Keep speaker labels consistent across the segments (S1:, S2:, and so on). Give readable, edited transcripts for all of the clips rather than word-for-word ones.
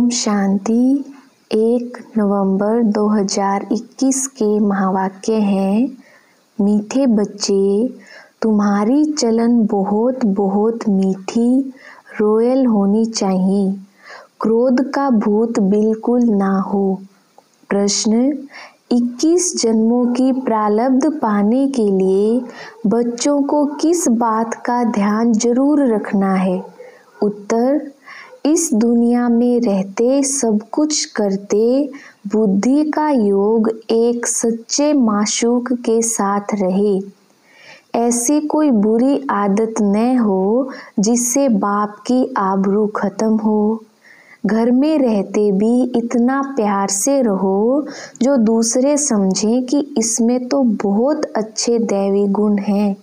S1: ओम शांति। 1 नवंबर 2021 के महावाक्य हैं, मीठे बच्चे, तुम्हारी चलन बहुत बहुत मीठी रॉयल होनी चाहिए। क्रोध का भूत बिल्कुल ना हो। प्रश्न: 21 जन्मों की प्रारब्ध पाने के लिए बच्चों को किस बात का ध्यान जरूर रखना है? उत्तर: इस दुनिया में रहते सब कुछ करते बुद्धि का योग एक सच्चे माशूक के साथ रहे। ऐसी कोई बुरी आदत न हो जिससे बाप की आबरू खत्म हो। घर में रहते भी इतना प्यार से रहो जो दूसरे समझें कि इसमें तो बहुत अच्छे दैवी गुण हैं।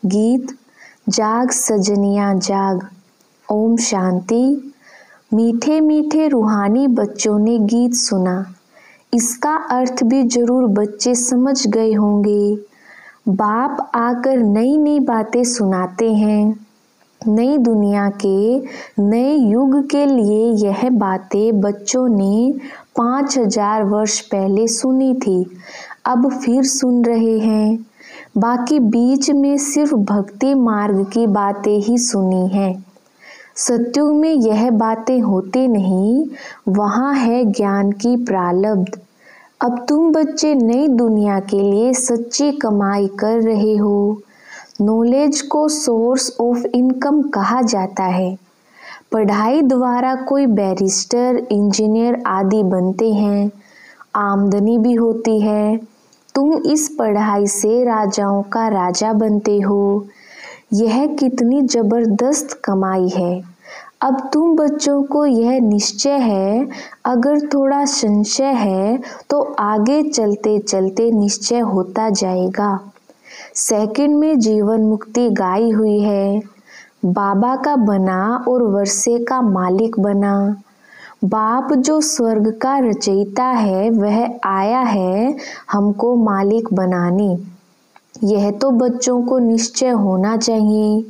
S1: गीत: जाग सजनिया जाग। ओम शांति। मीठे मीठे रूहानी बच्चों ने गीत सुना। इसका अर्थ भी जरूर बच्चे समझ गए होंगे। बाप आकर नई नई बातें सुनाते हैं। नई दुनिया के नए युग के लिए यह बातें बच्चों ने 5000 वर्ष पहले सुनी थी, अब फिर सुन रहे हैं। बाकी बीच में सिर्फ भक्ति मार्ग की बातें ही सुनी हैं। सत्युग में यह बातें होती नहीं, वहाँ है ज्ञान की प्रारब्ध। अब तुम बच्चे नई दुनिया के लिए सच्ची कमाई कर रहे हो। नॉलेज को सोर्स ऑफ इनकम कहा जाता है। पढ़ाई द्वारा कोई बैरिस्टर, इंजीनियर आदि बनते हैं। आमदनी भी होती है। तुम इस पढ़ाई से राजाओं का राजा बनते हो। यह कितनी जबरदस्त कमाई है। अब तुम बच्चों को यह निश्चय है, अगर थोड़ा संशय है तो आगे चलते चलते निश्चय होता जाएगा। सेकंड में जीवन मुक्ति गाई हुई है। बाबा का बना और वर्षे का मालिक बना। बाप जो स्वर्ग का रचयिता है वह आया है हमको मालिक बनाने। यह तो बच्चों को निश्चय होना चाहिए।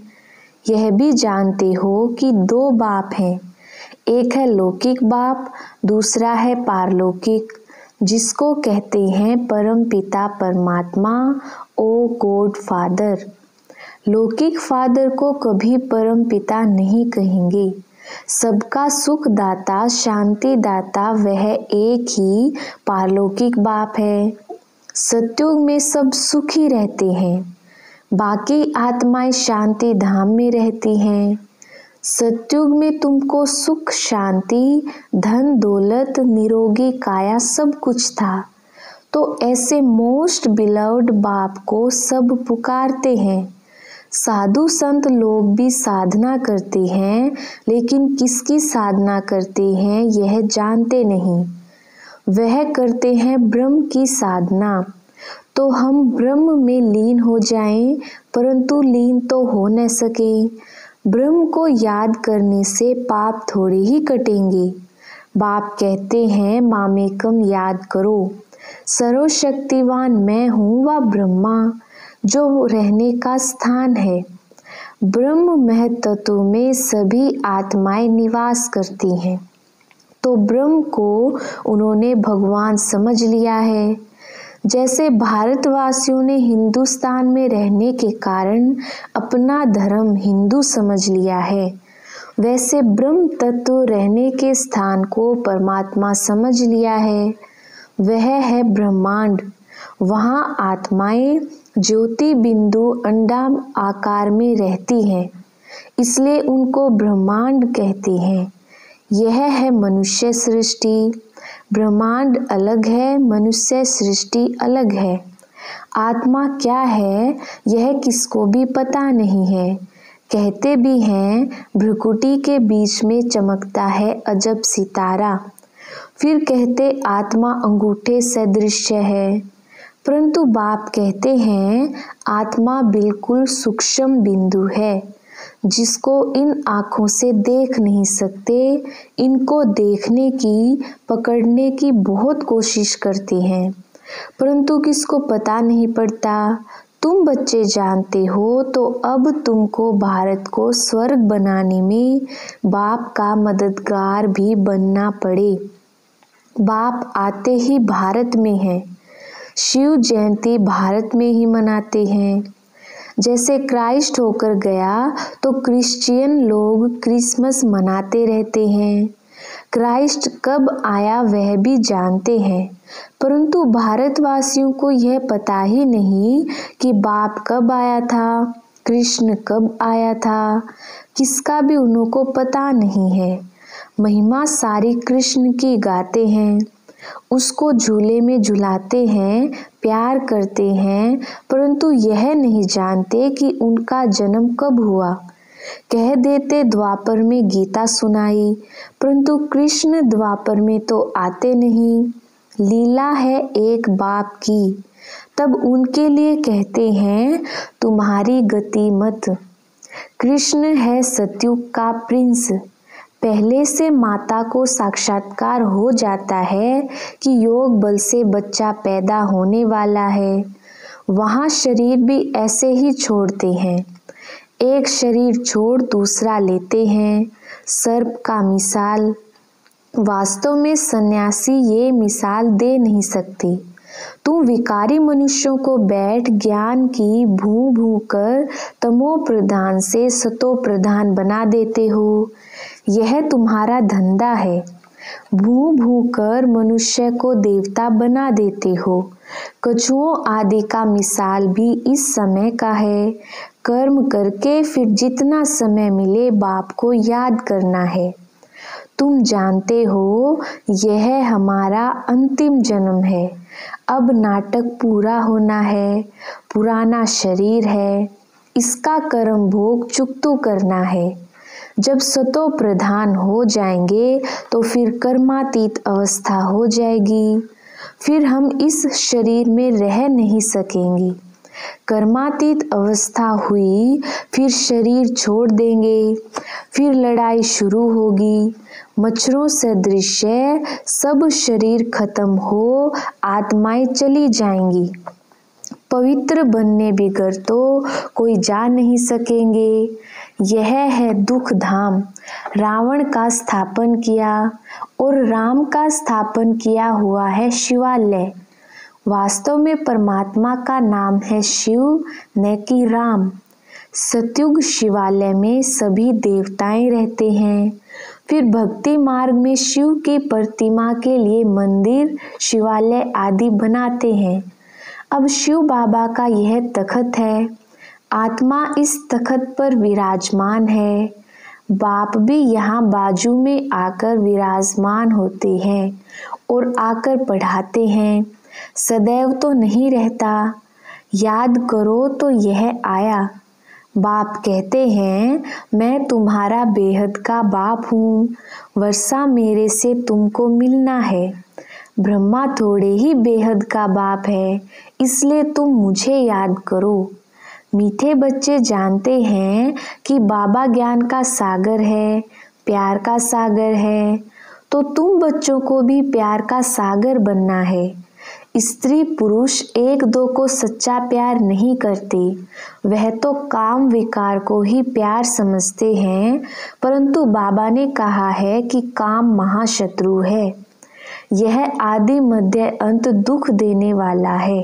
S1: यह भी जानते हो कि 2 बाप हैं, एक है लौकिक बाप, दूसरा है पारलौकिक, जिसको कहते हैं परम पिता परमात्मा, ओ गॉड फादर। लौकिक फादर को कभी परम पिता नहीं कहेंगे। सबका सुख दाता, शांति दाता वह एक ही पारलौकिक बाप है। सत्युग में सब सुखी रहते हैं, बाकी आत्माएं शांति धाम में रहती हैं। सत्युग में तुमको सुख, शांति, धन दौलत, निरोगी काया सब कुछ था। तो ऐसे मोस्ट बिलव्ड बाप को सब पुकारते हैं। साधु संत लोग भी साधना करते हैं, लेकिन किसकी साधना करते हैं यह जानते नहीं। वह करते हैं ब्रह्म की साधना। तो हम ब्रह्म में लीन हो जाएं, परंतु लीन तो हो न सके। ब्रह्म को याद करने से पाप थोड़े ही कटेंगे। बाप कहते हैं मामेकम याद करो। सर्वशक्तिवान मैं हूँ व ब्रह्मा, जो रहने का स्थान है। ब्रह्म महतत्व में सभी आत्माएं निवास करती हैं। तो ब्रह्म को उन्होंने भगवान समझ लिया है। जैसे भारतवासियों ने हिंदुस्तान में रहने के कारण अपना धर्म हिंदू समझ लिया है, वैसे ब्रह्म तत्व रहने के स्थान को परमात्मा समझ लिया है। वह है ब्रह्मांड। वहाँ आत्माएं ज्योति बिंदु अंडा आकार में रहती हैं, इसलिए उनको ब्रह्मांड कहते हैं। यह है मनुष्य सृष्टि। ब्रह्मांड अलग है, मनुष्य सृष्टि अलग है। आत्मा क्या है यह किसको भी पता नहीं है। कहते भी हैं भ्रुकुटी के बीच में चमकता है अजब सितारा। फिर कहते आत्मा अंगूठे सदृश है, परंतु बाप कहते हैं आत्मा बिल्कुल सूक्ष्म बिंदु है, जिसको इन आँखों से देख नहीं सकते। इनको देखने की, पकड़ने की बहुत कोशिश करते हैं, परंतु किसको पता नहीं पड़ता। तुम बच्चे जानते हो तो अब तुमको भारत को स्वर्ग बनाने में बाप का मददगार भी बनना पड़े। बाप आते ही भारत में हैं। शिव जयंती भारत में ही मनाते हैं। जैसे क्राइस्ट होकर गया तो क्रिश्चियन लोग क्रिसमस मनाते रहते हैं। क्राइस्ट कब आया वह भी जानते हैं, परंतु भारतवासियों को यह पता ही नहीं कि बाप कब आया था, कृष्ण कब आया था, किसका भी उनको पता नहीं है। महिमा सारी कृष्ण की गाते हैं, उसको झूले में झुलाते हैं, प्यार करते हैं, परंतु यह नहीं जानते कि उनका जन्म कब हुआ। कह देते द्वापर में गीता सुनाई, परंतु कृष्ण द्वापर में तो आते नहीं। लीला है एक बाप की, तब उनके लिए कहते हैं तुम्हारी गति मत। कृष्ण है सतयुग का प्रिंस। पहले से माता को साक्षात्कार हो जाता है कि योग बल से बच्चा पैदा होने वाला है। वहाँ शरीर भी ऐसे ही छोड़ते हैं, एक शरीर छोड़ दूसरा लेते हैं। सर्प का मिसाल। वास्तव में सन्यासी ये मिसाल दे नहीं सकते। तुम विकारी मनुष्यों को बैठ ज्ञान की भू भू कर तमो प्रधान से सतो प्रधान बना देते हो। यह तुम्हारा धंधा है। भू भू कर मनुष्य को देवता बना देते हो। कछुओं आदि का मिसाल भी इस समय का है। कर्म करके फिर जितना समय मिले बाप को याद करना है। तुम जानते हो यह हमारा अंतिम जन्म है। अब नाटक पूरा होना है। पुराना शरीर है, इसका कर्म भोग चुकतू करना है। जब सतो प्रधान हो जाएंगे तो फिर कर्मातीत अवस्था हो जाएगी। फिर हम इस शरीर में रह नहीं सकेंगे। कर्मातीत अवस्था हुई, फिर शरीर छोड़ देंगे, फिर लड़ाई शुरू होगी। मच्छरों सदृश सब शरीर खत्म हो आत्माएं चली जाएंगी। पवित्र बनने बिगर तो कोई जा नहीं सकेंगे। यह है दुख धाम। रावण का स्थापन किया और राम का स्थापन किया हुआ है शिवालय। वास्तव में परमात्मा का नाम है शिव, न कि राम। सतयुग शिवालय में सभी देवताएं रहते हैं। फिर भक्ति मार्ग में शिव की प्रतिमा के लिए मंदिर, शिवालय आदि बनाते हैं। अब शिव बाबा का यह तखत है। आत्मा इस तखत पर विराजमान है। बाप भी यहाँ बाजू में आकर विराजमान होते हैं और आकर पढ़ाते हैं। सदैव तो नहीं रहता। याद करो तो यह आया। बाप कहते हैं मैं तुम्हारा बेहद का बाप हूँ। वर्षा मेरे से तुमको मिलना है। ब्रह्मा थोड़े ही बेहद का बाप है, इसलिए तुम मुझे याद करो। मीठे बच्चे जानते हैं कि बाबा ज्ञान का सागर है, प्यार का सागर है, तो तुम बच्चों को भी प्यार का सागर बनना है। स्त्री पुरुष एक दो को सच्चा प्यार नहीं करते, वह तो काम विकार को ही प्यार समझते हैं, परंतु बाबा ने कहा है कि काम महाशत्रु है। यह आदि मध्य अंत दुख देने वाला है।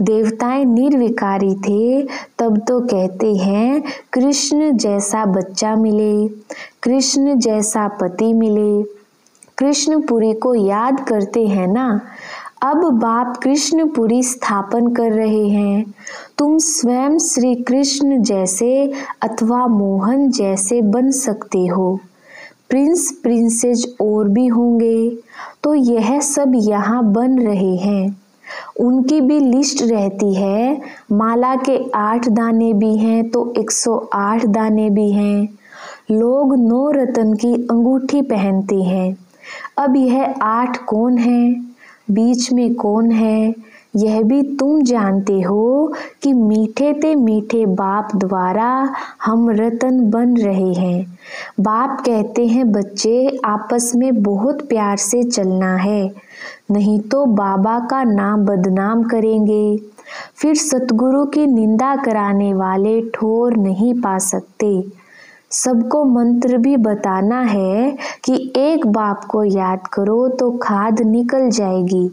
S1: देवताएं निर्विकारी थे, तब तो कहते हैं कृष्ण जैसा बच्चा मिले, कृष्ण जैसा पति मिले। कृष्णपुरी को याद करते हैं ना। अब बाप कृष्णपुरी स्थापन कर रहे हैं। तुम स्वयं श्री कृष्ण जैसे अथवा मोहन जैसे बन सकते हो। प्रिंस प्रिंसेस और भी होंगे, तो यह सब यहाँ बन रहे हैं। उनकी भी लिस्ट रहती है। माला के 8 दाने भी हैं तो 108 दाने भी हैं। लोग 9 रत्न की अंगूठी पहनते हैं। अब यह 8 कौन है, बीच में कौन है, यह भी तुम जानते हो कि मीठे ते मीठे बाप द्वारा हम रतन बन रहे हैं। बाप कहते हैं बच्चे आपस में बहुत प्यार से चलना है, नहीं तो बाबा का नाम बदनाम करेंगे। फिर सतगुरु की निंदा कराने वाले ठोर नहीं पा सकते। सबको मंत्र भी बताना है कि एक बाप को याद करो तो खाद निकल जाएगी।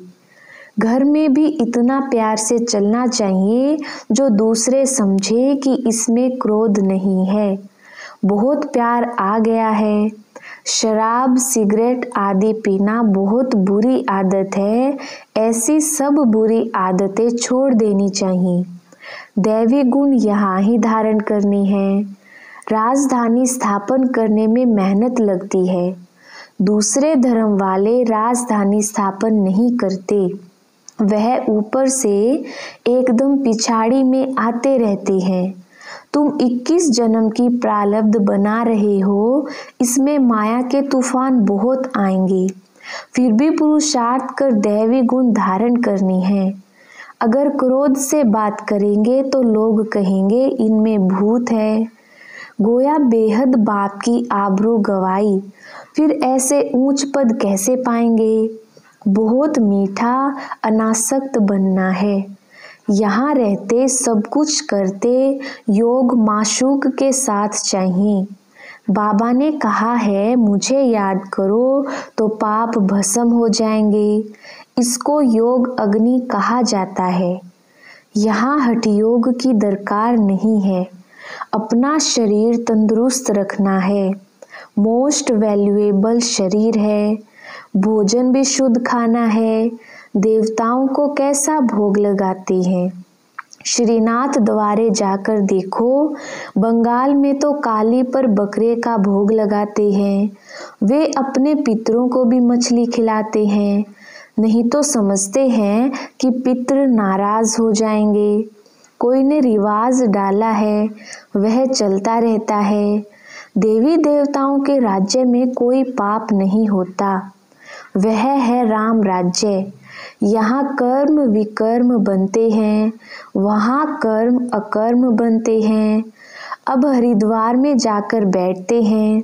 S1: घर में भी इतना प्यार से चलना चाहिए जो दूसरे समझे कि इसमें क्रोध नहीं है। बहुत प्यार आ गया है। शराब, सिगरेट आदि पीना बहुत बुरी आदत है। ऐसी सब बुरी आदतें छोड़ देनी चाहिए। दैवी गुण यहाँ ही धारण करनी है। राजधानी स्थापन करने में मेहनत लगती है। दूसरे धर्म वाले राजधानी स्थापन नहीं करते। वह ऊपर से एकदम पिछाड़ी में आते रहते हैं। तुम 21 जन्म की प्रारब्ध बना रहे हो। इसमें माया के तूफान बहुत आएंगे। फिर भी पुरुषार्थ कर दैवी गुण धारण करनी है। अगर क्रोध से बात करेंगे तो लोग कहेंगे इनमें भूत है। गोया बेहद बाप की आबरू गवाई। फिर ऐसे ऊंच पद कैसे पाएंगे। बहुत मीठा अनासक्त बनना है। यहाँ रहते सब कुछ करते योग माशूक के साथ चाहिए। बाबा ने कहा है मुझे याद करो तो पाप भस्म हो जाएंगे। इसको योग अग्नि कहा जाता है। यहाँ हठयोग की दरकार नहीं है। अपना शरीर तंदुरुस्त रखना है। मोस्ट वैल्यूएबल शरीर है। भोजन भी शुद्ध खाना है। देवताओं को कैसा भोग लगाते हैं। श्रीनाथ द्वारे जाकर देखो। बंगाल में तो काली पर बकरे का भोग लगाते हैं। वे अपने पितरों को भी मछली खिलाते हैं। नहीं तो समझते हैं कि पितृ नाराज हो जाएंगे। कोई ने रिवाज डाला है, वह चलता रहता है। देवी देवताओं के राज्य में कोई पाप नहीं होता। वह है राम राज्य। यहाँ कर्म विकर्म बनते हैं, वहाँ कर्म अकर्म बनते हैं। अब हरिद्वार में जाकर बैठते हैं।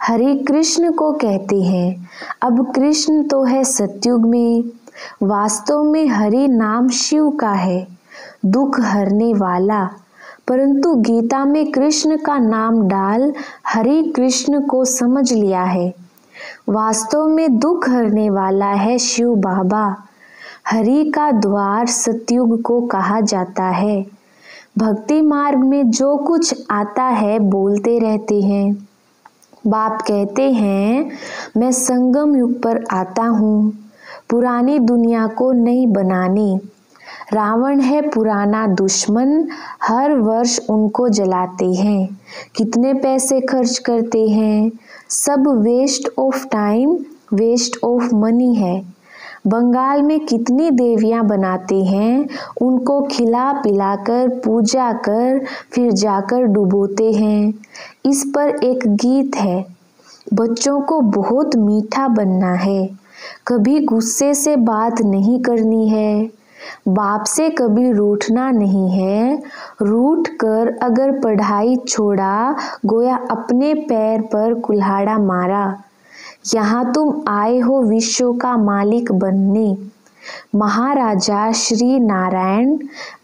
S1: हरि कृष्ण को कहते हैं। अब कृष्ण तो है सतयुग में। वास्तव में हरि नाम शिव का है, दुख हरने वाला। परंतु गीता में कृष्ण का नाम डाल हरि कृष्ण को समझ लिया है। वास्तव में दुख हरने वाला है शिव बाबा। हरि का द्वार सतयुग को कहा जाता है। भक्ति मार्ग में जो कुछ आता है बोलते रहते हैं। बाप कहते हैं मैं संगम युग पर आता हूँ, पुरानी दुनिया को नई बनाने। रावण है पुराना दुश्मन, हर वर्ष उनको जलाते हैं। कितने पैसे खर्च करते हैं। सब waste of time, waste of money है। बंगाल में कितनी देवियां बनाते हैं। उनको खिला पिलाकर पूजा कर फिर जाकर डुबोते हैं। इस पर एक गीत है। बच्चों को बहुत मीठा बनना है। कभी गुस्से से बात नहीं करनी है। बाप से कभी रूठना नहीं है। रूठ कर अगर पढ़ाई छोड़ा, गोया अपने पैर पर कुल्हाड़ा मारा। यहाँ तुम आए हो विश्व का मालिक बनने। महाराजा श्री नारायण,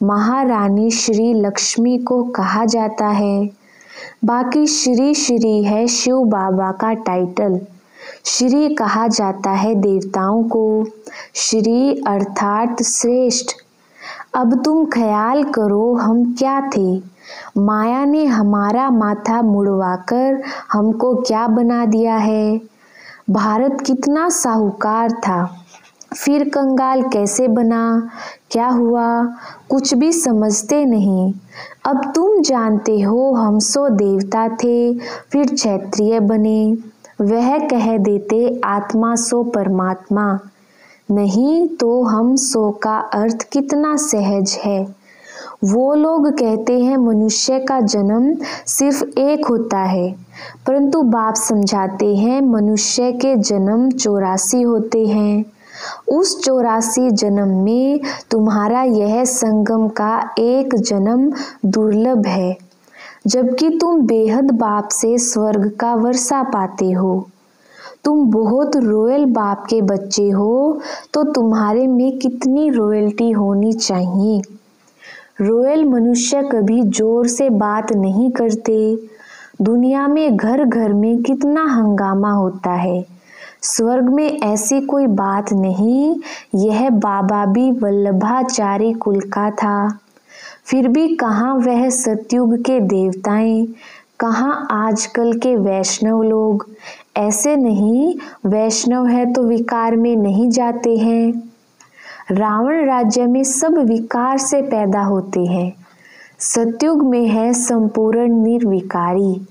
S1: महारानी श्री लक्ष्मी को कहा जाता है। बाकी श्री श्री है शिव बाबा का टाइटल। श्री कहा जाता है देवताओं को। श्री अर्थात श्रेष्ठ। अब तुम ख्याल करो हम क्या थे। माया ने हमारा माथा मुड़वाकर हमको क्या बना दिया है। भारत कितना साहूकार था, फिर कंगाल कैसे बना, क्या हुआ, कुछ भी समझते नहीं। अब तुम जानते हो हम सो देवता थे, फिर क्षत्रिय बने। वह कह देते आत्मा सो परमात्मा। नहीं तो हम सो का अर्थ कितना सहज है। वो लोग कहते हैं मनुष्य का जन्म सिर्फ एक होता है, परंतु बाप समझाते हैं मनुष्य के जन्म 84 होते हैं। उस 84 जन्म में तुम्हारा यह संगम का एक जन्म दुर्लभ है, जबकि तुम बेहद बाप से स्वर्ग का वर्षा पाते हो। तुम बहुत रॉयल बाप के बच्चे हो, तो तुम्हारे में कितनी रॉयल्टी होनी चाहिए। रॉयल मनुष्य कभी जोर से बात नहीं करते। दुनिया में घर घर में कितना हंगामा होता है, स्वर्ग में ऐसी कोई बात नहीं। यह बाबा भी वल्लभाचारी कुल का था। फिर भी कहाँ वह सतयुग के देवताएं, कहाँ आजकल के वैष्णव लोग। ऐसे नहीं, वैष्णव है तो विकार में नहीं जाते हैं। रावण राज्य में सब विकार से पैदा होते हैं, सतयुग में है संपूर्ण निर्विकारी।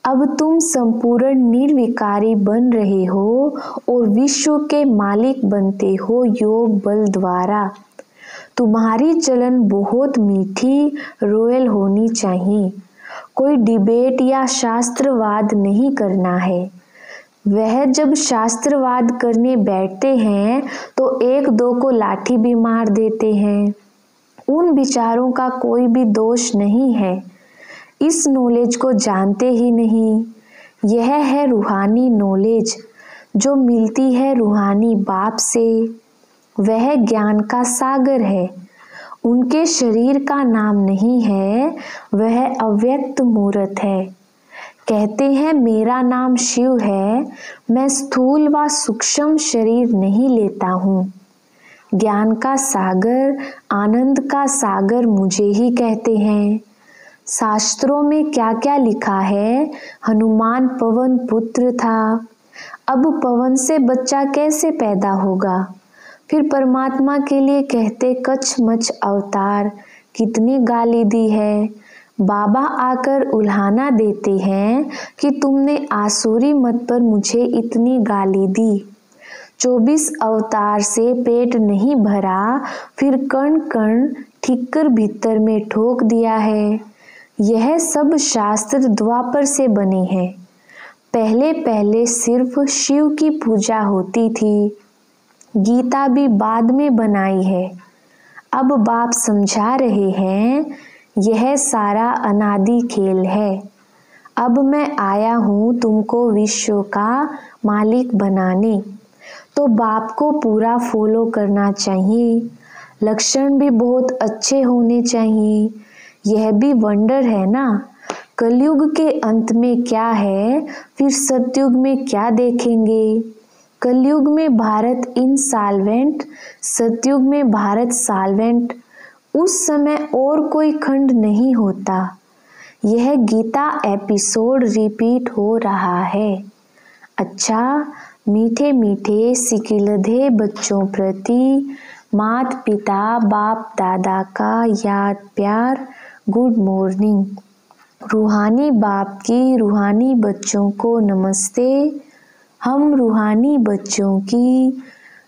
S1: अब तुम संपूर्ण निर्विकारी बन रहे हो और विश्व के मालिक बनते हो योग बल द्वारा। तुम्हारी चलन बहुत मीठी रॉयल होनी चाहिए। कोई डिबेट या शास्त्रवाद नहीं करना है। वह जब शास्त्रवाद करने बैठते हैं तो एक दो को लाठी भी मार देते हैं। उन विचारों का कोई भी दोष नहीं है, इस नॉलेज को जानते ही नहीं। यह है रूहानी नॉलेज जो मिलती है रूहानी बाप से। वह ज्ञान का सागर है। उनके शरीर का नाम नहीं है, वह अव्यक्त मूर्त है। कहते हैं मेरा नाम शिव है, मैं स्थूल व सूक्ष्म शरीर नहीं लेता हूँ। ज्ञान का सागर, आनंद का सागर मुझे ही कहते हैं। शास्त्रों में क्या क्या लिखा है। हनुमान पवन पुत्र था। अब पवन से बच्चा कैसे पैदा होगा। फिर परमात्मा के लिए कहते कचमच अवतार। कितनी गाली दी है। बाबा आकर उल्हाना देते हैं कि तुमने आसुरी मत पर मुझे इतनी गाली दी। 24 अवतार से पेट नहीं भरा, फिर कण कण ठिक्कर भीतर में ठोक दिया है। यह सब शास्त्र द्वापर से बने हैं। पहले पहले सिर्फ शिव की पूजा होती थी। गीता भी बाद में बनाई है। अब बाप समझा रहे हैं यह सारा अनादि खेल है। अब मैं आया हूँ तुमको विश्व का मालिक बनाने, तो बाप को पूरा फॉलो करना चाहिए। लक्षण भी बहुत अच्छे होने चाहिए। यह भी वंडर है ना। कलयुग के अंत में क्या है, फिर सतयुग में क्या देखेंगे। कलयुग में भारत इंसॉल्वेंट, सतयुग में भारत सॉल्वेंट। उस समय और कोई खंड नहीं होता। यह गीता एपिसोड रिपीट हो रहा है। अच्छा, मीठे मीठे सिकिलधे बच्चों प्रति माता पिता बाप दादा का याद प्यार गुड मॉर्निंग। रूहानी बाप की रूहानी बच्चों को नमस्ते। हम रूहानी बच्चों की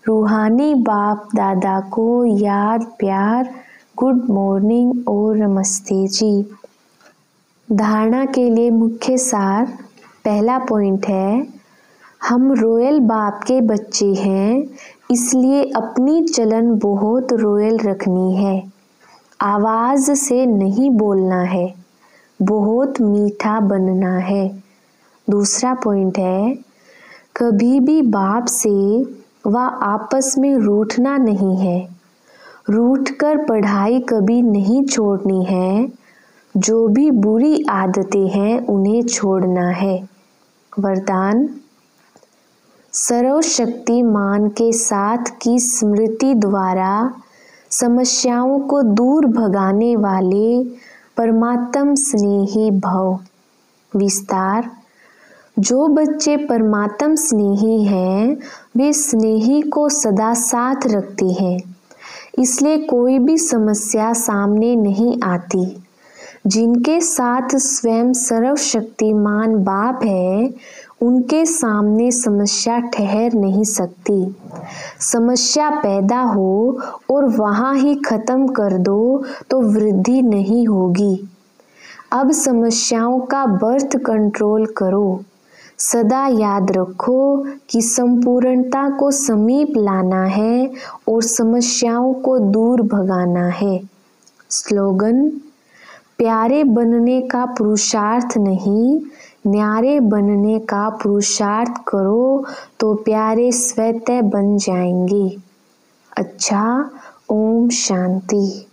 S1: रूहानी बाप दादा को याद प्यार गुड मॉर्निंग और नमस्ते जी। धारणा के लिए मुख्य सार। पहला पॉइंट है, हम रॉयल बाप के बच्चे हैं, इसलिए अपनी चलन बहुत रॉयल रखनी है। आवाज से नहीं बोलना है, बहुत मीठा बनना है। दूसरा पॉइंट है, कभी भी बाप से व आपस में रूठना नहीं है। रूठकर पढ़ाई कभी नहीं छोड़नी है। जो भी बुरी आदतें हैं उन्हें छोड़ना है। वरदान, सर्वशक्तिमान के साथ की स्मृति द्वारा समस्याओं को दूर भगाने वाले परमात्म स्नेही भव। विस्तार, जो बच्चे परमात्म स्नेही हैं वे स्नेही को सदा साथ रखते हैं, इसलिए कोई भी समस्या सामने नहीं आती। जिनके साथ स्वयं सर्वशक्तिमान बाप है उनके सामने समस्या ठहर नहीं सकती। समस्या पैदा हो और वहाँ ही खत्म कर दो तो वृद्धि नहीं होगी। अब समस्याओं का बर्थ कंट्रोल करो। सदा याद रखो कि संपूर्णता को समीप लाना है और समस्याओं को दूर भगाना है। स्लोगन, प्यारे बनने का पुरुषार्थ नहीं, न्यारे बनने का पुरुषार्थ करो तो प्यारे स्वतः बन जाएंगे। अच्छा, ओम शांति।